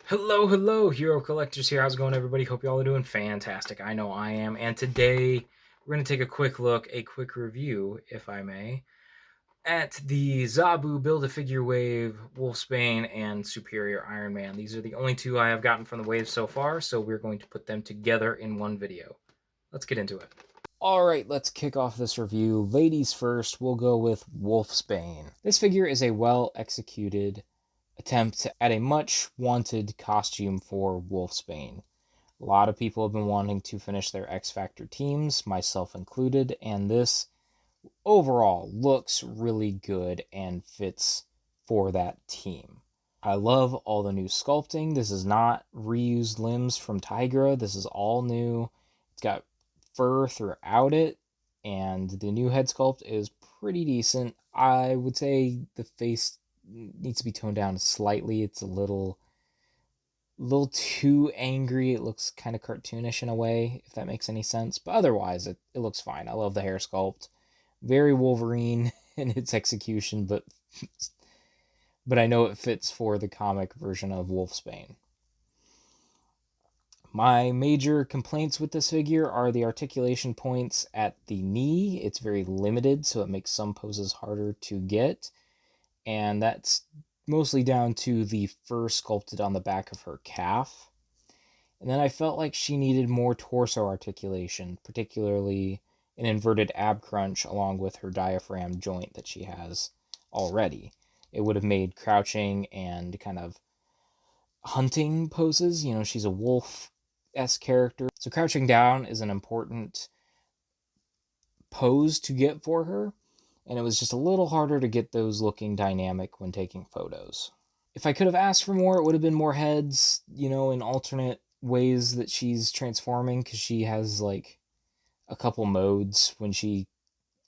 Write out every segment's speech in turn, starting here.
Hello, Hero Collectors here. How's it going, everybody? Hope you all are doing fantastic. I know I am. And today we're going to take a quick look, a quick review, if I may, at the Zabu Build-A-Figure Wave, Wolfsbane, and Superior Iron Man. These are the only two I have gotten from the wave so far, so we're going to put them together in one video. Let's get into it. Alright, let's kick off this review. Ladies first, we'll go with Wolfsbane. This figure is a well-executed attempt at a much wanted costume for Wolfsbane. A lot of people have been wanting to finish their X Factor teams, myself included, and this overall looks really good and fits for that team. I love all the new sculpting. This is not reused limbs from Tigra. This is all new. It's got fur throughout it, and the new head sculpt is pretty decent. I would say the face needs to be toned down slightly. It's a little too angry. It looks kind of cartoonish in a way, if that makes any sense. But otherwise, it looks fine. I love the hair sculpt. Very Wolverine in its execution, but I know it fits for the comic version of Wolfsbane. My major complaints with this figure are the articulation points at the knee. It's very limited, so it makes some poses harder to get. And that's mostly down to the fur sculpted on the back of her calf. And then I felt like she needed more torso articulation, particularly an inverted ab crunch along with her diaphragm joint that she has already. It would have made crouching and kind of hunting poses. You know, she's a wolf-esque character. So crouching down is an important pose to get for her, and it was just a little harder to get those looking dynamic when taking photos. If I could have asked for more, it would have been more heads, you know, in alternate ways that she's transforming, because she has like a couple modes when she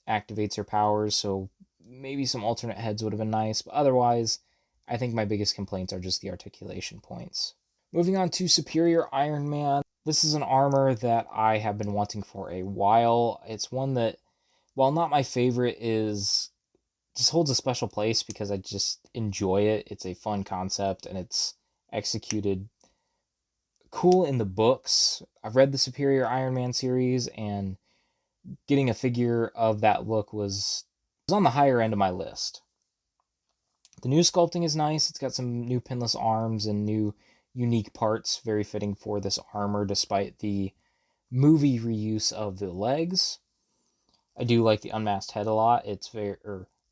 activates her powers, so maybe some alternate heads would have been nice, but otherwise, I think my biggest complaints are just the articulation points. Moving on to Superior Iron Man. This is an armor that I have been wanting for a while. It's one that, while not my favorite, is just holds a special place because I just enjoy it. It's a fun concept and it's executed cool in the books. I've read the Superior Iron Man series, and getting a figure of that look was on the higher end of my list. The new sculpting is nice. It's got some new pinless arms and new unique parts, very fitting for this armor despite the movie reuse of the legs. I do like the unmasked head a lot. It's very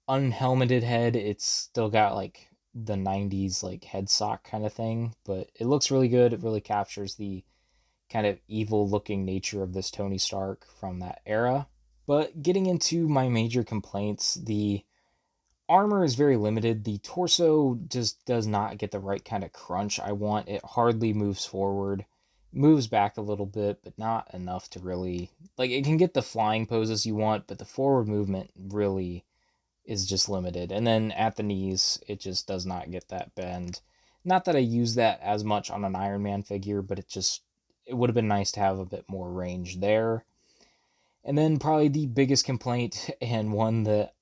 unhelmeted head. It's still got like the 90s like head sock kind of thing, but it looks really good. It really captures the kind of evil looking nature of this Tony Stark from that era. But getting into my major complaints, the armor is very limited. The torso just does not get the right kind of crunch I want. It hardly moves forward. Moves back a little bit, but not enough to really, like, it can get the flying poses you want, but the forward movement really is just limited. And then at the knees, it just does not get that bend. Not that I use that as much on an Iron Man figure, but it would have been nice to have a bit more range there. And then probably the biggest complaint, and one that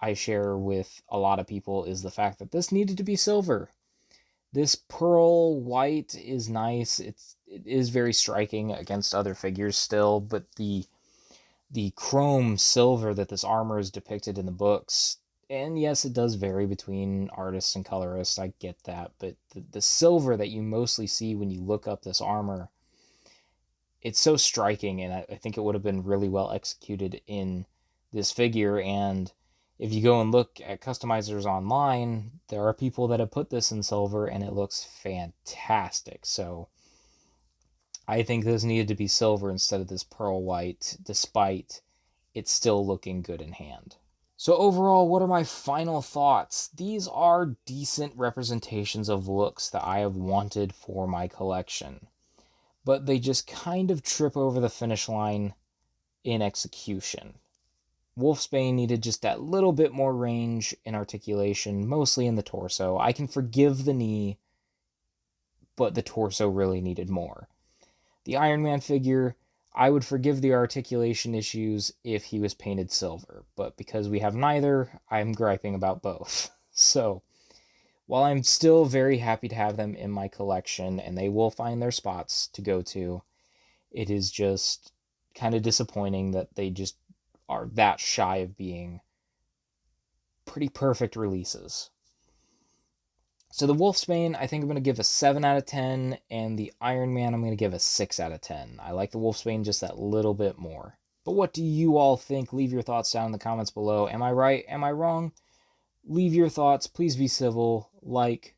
I share with a lot of people, is the fact that this needed to be silver. This pearl white is nice. It is very striking against other figures still, but the chrome silver that this armor is depicted in the books, and yes, it does vary between artists and colorists, I get that, but the silver that you mostly see when you look up this armor, it's so striking, and I think it would have been really well executed in this figure. And if you go and look at customizers online, there are people that have put this in silver, and it looks fantastic. So I think this needed to be silver instead of this pearl white, despite it still looking good in hand. So overall, what are my final thoughts? These are decent representations of looks that I have wanted for my collection, but they just kind of trip over the finish line in execution. Wolfsbane needed just that little bit more range and articulation, mostly in the torso. I can forgive the knee, but the torso really needed more. The Iron Man figure, I would forgive the articulation issues if he was painted silver, but because we have neither, I'm griping about both. So, while I'm still very happy to have them in my collection and they will find their spots to go to, it is just kind of disappointing that they just are that shy of being pretty perfect releases. So the Wolfsbane, I think I'm going to give a 7 out of 10, and the Iron Man, I'm going to give a 6 out of 10. I like the Wolfsbane just that little bit more. But what do you all think? Leave your thoughts down in the comments below. Am I right? Am I wrong? Leave your thoughts. Please be civil. Like,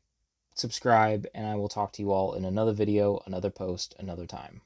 subscribe, and I will talk to you all in another video, another post, another time.